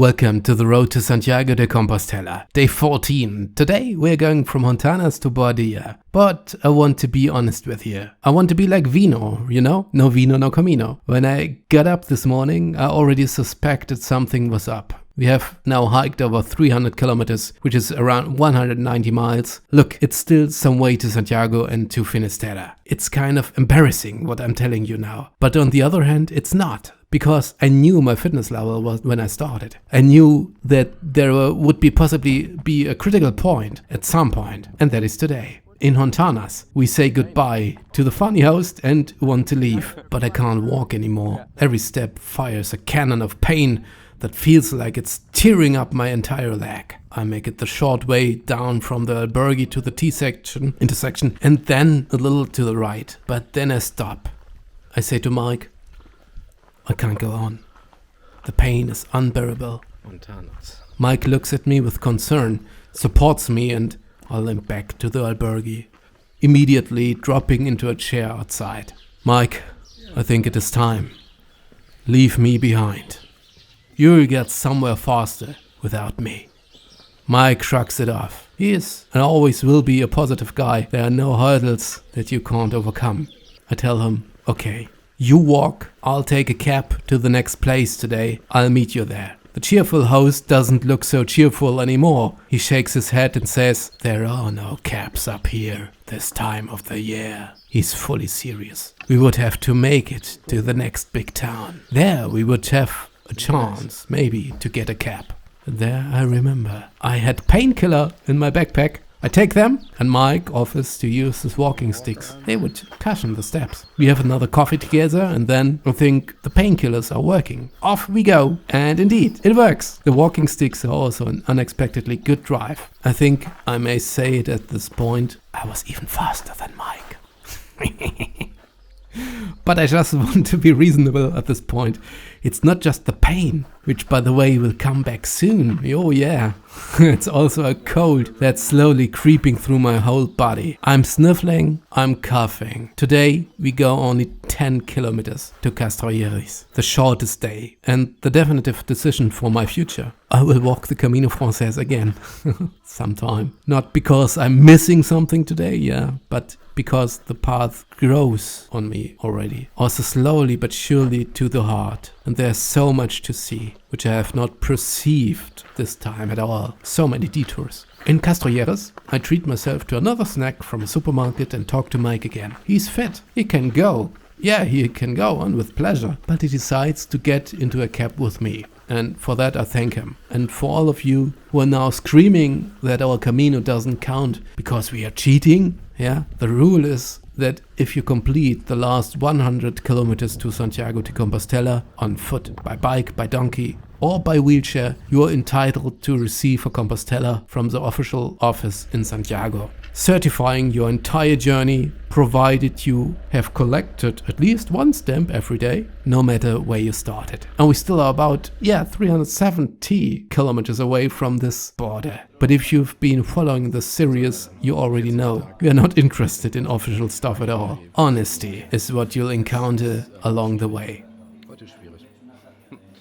Welcome to the road to Santiago de Compostela, day 14. Today we're going from Hontanas to Boadilla. But I want to be honest with you. I want to be like Vino, you know? No vino, no camino. When I got up this morning, I already suspected something was up. We have now hiked over 300 kilometers, which is around 190 miles. Look, it's still some way to Santiago and to Finisterre. It's kind of embarrassing what I'm telling you now. But on the other hand, it's not. Because I knew my fitness level was when I started. I knew that there would possibly be a critical point at some point, and that is today. In Hontanas, we say goodbye to the funny host and want to leave. But I can't walk anymore. Every step fires a cannon of pain that feels like it's tearing up my entire leg. I make it the short way down from the albergue to the intersection, and then a little to the right. But then I stop. I say to Mike, I can't go on. The pain is unbearable. Hontanas. Mike looks at me with concern, supports me, and I limp back to the albergue, immediately dropping into a chair outside. Mike, I think it is time. Leave me behind. You'll get somewhere faster without me. Mike shrugs it off. He is and always will be a positive guy. There are no hurdles that you can't overcome. I tell him, okay. You walk, I'll take a cab to the next place today. I'll meet you there. The cheerful host doesn't look so cheerful anymore. He shakes his head and says, there are no cabs up here this time of the year. He's fully serious. We would have to make it to the next big town. There we would have a chance, maybe, to get a cab. There I remember. I had painkiller in my backpack. I take them, and Mike offers to use his walking sticks. They would cushion the steps. We have another coffee together, and then I think the painkillers are working. Off we go, and indeed, it works. The walking sticks are also an unexpectedly good drive. I think I may say it at this point, I was even faster than Mike. But I just want to be reasonable at this point. It's not just the pain, which by the way will come back soon. Oh yeah. It's also a cold that's slowly creeping through my whole body. I'm sniffling, I'm coughing. Today we go only 10 kilometers to Castrojeriz, the shortest day and the definitive decision for my future. I will walk the Camino Frances again, sometime. Not because I'm missing something today, yeah, but because the path grows on me already. Also slowly but surely to the heart. And there's so much to see, which I have not perceived this time at all. So many detours. In Castrojeriz, I treat myself to another snack from a supermarket and talk to Mike again. He's fit. He can go. Yeah, he can go on with pleasure. But he decides to get into a cab with me. And for that I thank him. And for all of you who are now screaming that our Camino doesn't count because we are cheating, yeah, the rule is that if you complete the last 100 kilometers to Santiago de Compostela on foot, by bike, by donkey, or by wheelchair, you are entitled to receive a Compostela from the official office in Santiago, certifying your entire journey, provided you have collected at least one stamp every day, no matter where you started. And we still are about, 370 kilometers away from this border. But if you've been following this series, you already know we are not interested in official stuff at all. Honesty is what you'll encounter along the way.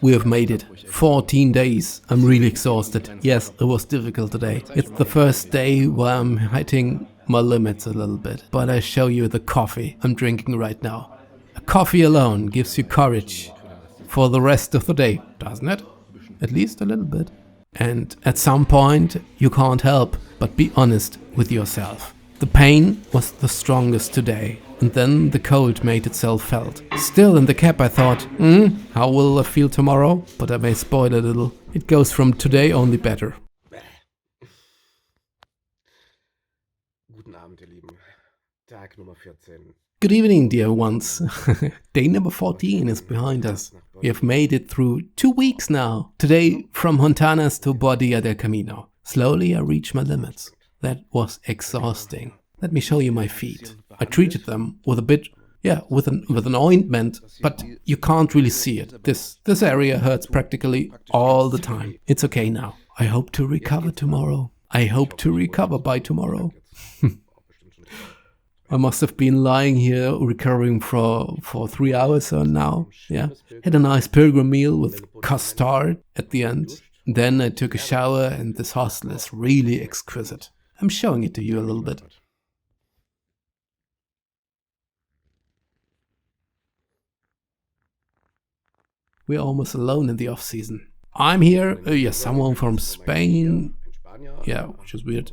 We have made it. 14 days. I'm really exhausted. Yes, it was difficult today. It's the first day where I'm hitting my limits a little bit. But I show you the coffee I'm drinking right now. A coffee alone gives you courage for the rest of the day, doesn't it? At least a little bit. And at some point, you can't help but be honest with yourself. The pain was the strongest today. And then the cold made itself felt. Still in the cab I thought, how will I feel tomorrow? But I may spoil a little. It goes from today only better. Guten Abend, ihr Lieben. Tag Nummer 14. Good evening, dear ones. Day number 14 is behind us. We have made it through 2 weeks now. Today from Hontanas to Boadilla del Camino. Slowly I reach my limits. That was exhausting. Let me show you my feet. I treated them with a bit, with an ointment, but you can't really see it. This area hurts practically all the time. It's okay now. I hope to recover tomorrow. I hope to recover by tomorrow. I must have been lying here recovering for 3 hours or now. Yeah. Had a nice pilgrim meal with custard at the end. Then I took a shower, and this hostel is really exquisite. I'm showing it to you a little bit. We're almost alone in the off-season. I'm here, yes, someone from Spain, yeah, which is weird,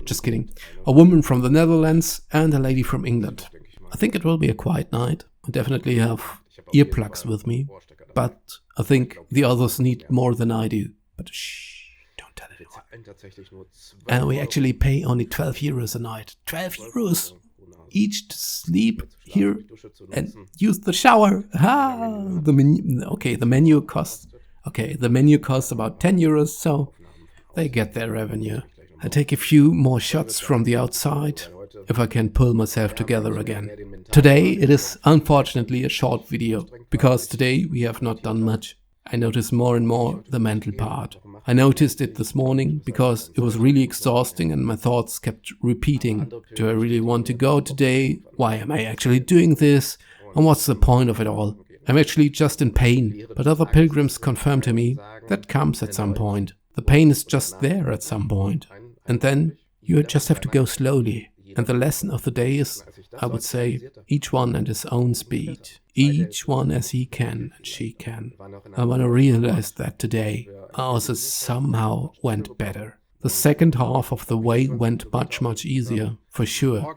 just kidding. A woman from the Netherlands and a lady from England. I think it will be a quiet night. I definitely have earplugs with me, but I think the others need more than I do. But shh, don't tell it. And we actually pay only 12 euros a night. 12 euros each to sleep here and use the shower. The menu costs about 10 euros, so they get their revenue. I take a few more shots from the outside if I can pull myself together again. Today it is unfortunately a short video, because today we have not done much. I notice more and more the mental part. I noticed it this morning because it was really exhausting and my thoughts kept repeating. Do I really want to go today? Why am I actually doing this? And what's the point of it all? I'm actually just in pain, but other pilgrims confirm to me that comes at some point. The pain is just there at some point. And then you just have to go slowly. And the lesson of the day is, I would say, each one at his own speed. Each one as he can and she can. I want to realize that today also somehow went better. The second half of the way went much easier, for sure.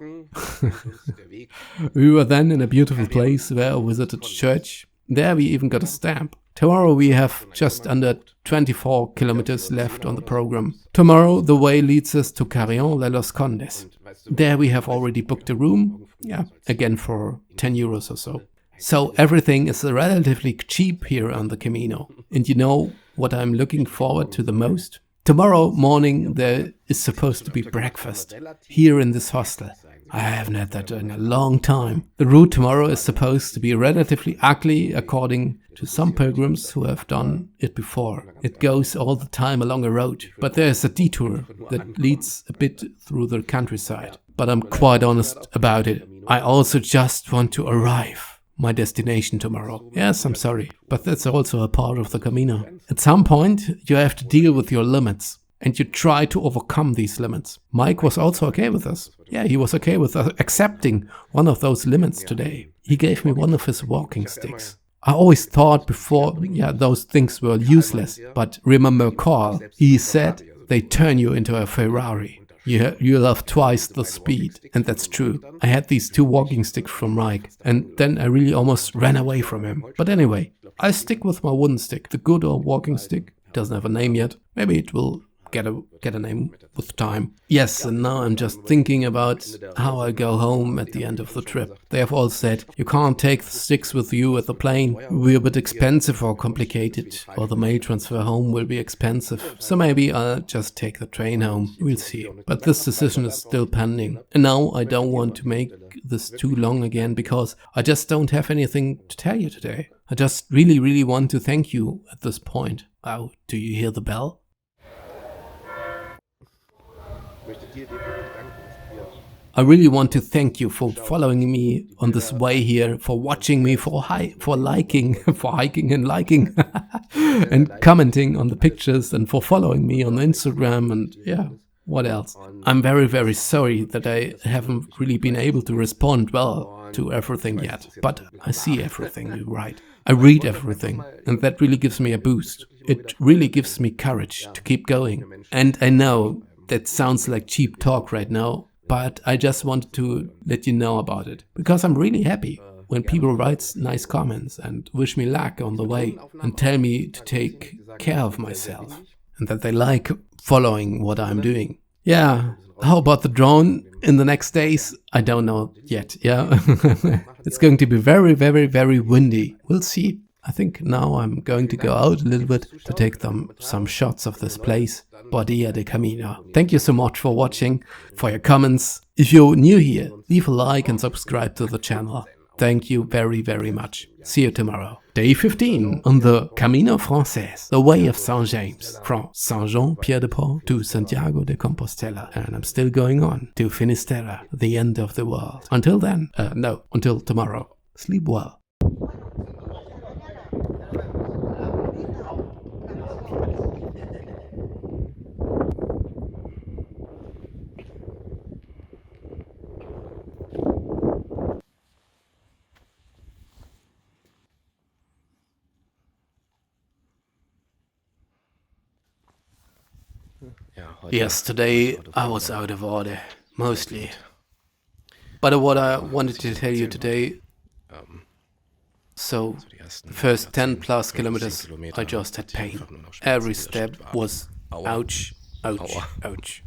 We were then in a beautiful place where I visited church. There we even got a stamp. Tomorrow we have just under 24 kilometers left on the program. Tomorrow the way leads us to Carrión de los Condes. There we have already booked a room, again for 10 euros or so. So everything is relatively cheap here on the Camino. And you know what I'm looking forward to the most? Tomorrow morning there is supposed to be breakfast here in this hostel. I haven't had that in a long time. The route tomorrow is supposed to be relatively ugly according to some pilgrims who have done it before. It goes all the time along a road, but there is a detour that leads a bit through the countryside. But I'm quite honest about it. I also just want to arrive my destination tomorrow. Yes, I'm sorry, but that's also a part of the Camino. At some point, you have to deal with your limits, and you try to overcome these limits. Mike was also okay with us. Yeah, he was okay with us accepting one of those limits today. He gave me one of his walking sticks. I always thought before, those things were useless. But remember Carl, he said they turn you into a Ferrari. You'll have twice the speed, and that's true. I had these 2 walking sticks from Mike, and then I really almost ran away from him. But anyway, I stick with my wooden stick. The good old walking stick doesn't have a name yet. Maybe it will get a name with time. Yes, and now I'm just thinking about how I go home at the end of the trip. They have all said, you can't take the sticks with you at the plane. We're a bit expensive or complicated, or the mail transfer home will be expensive. So maybe I'll just take the train home. We'll see. But this decision is still pending. And now I don't want to make this too long again, because I just don't have anything to tell you today. I just really want to thank you at this point. Oh, do you hear the bell? I really want to thank you for following me on this way here, for watching me, for liking, for hiking and liking, and commenting on the pictures, and for following me on Instagram, and what else? I'm very sorry that I haven't really been able to respond well to everything yet, but I see everything you write. I read everything, and that really gives me a boost. It really gives me courage to keep going. And I know that sounds like cheap talk right now, but I just wanted to let you know about it, because I'm really happy when people write nice comments and wish me luck on the way and tell me to take care of myself and that they like following what I'm doing. Yeah, how about the drone in the next days? I don't know yet, It's going to be very windy. We'll see. I think now I'm going to go out a little bit to take some shots of this place, Boadilla de Camino. Thank you so much for watching, for your comments. If you're new here, leave a like and subscribe to the channel. Thank you very much. See you tomorrow. Day 15 on the Camino Français, the way of Saint James, from Saint-Jean-Pied-de-Port to Santiago de Compostela. And I'm still going on to Finisterre, the end of the world. Until then, until tomorrow. Sleep well. Yesterday I was out of order, mostly. But what I wanted to tell you today, so the first 10 plus kilometers I just had pain. Every step was ouch, ouch, ouch.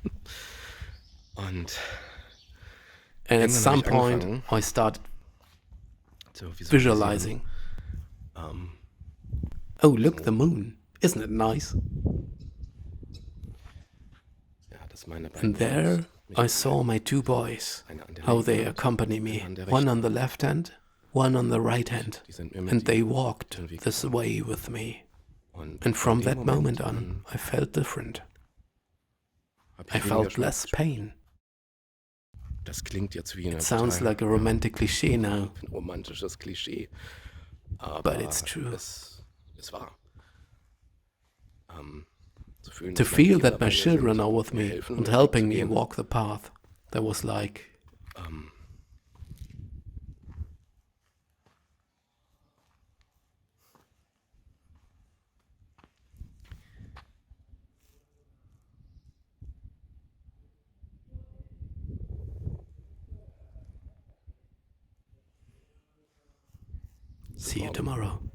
And at some point I started visualizing. Oh, look, the moon. Isn't it nice? And there I saw my two boys, how they accompany me, one on the left hand, one on the right hand, and they walked this way with me. And from that moment on, I felt different. I felt less pain. It sounds like a romantic cliché now, but it's true. To feel that my children are with me and helping me walk the path, that was like... See you tomorrow.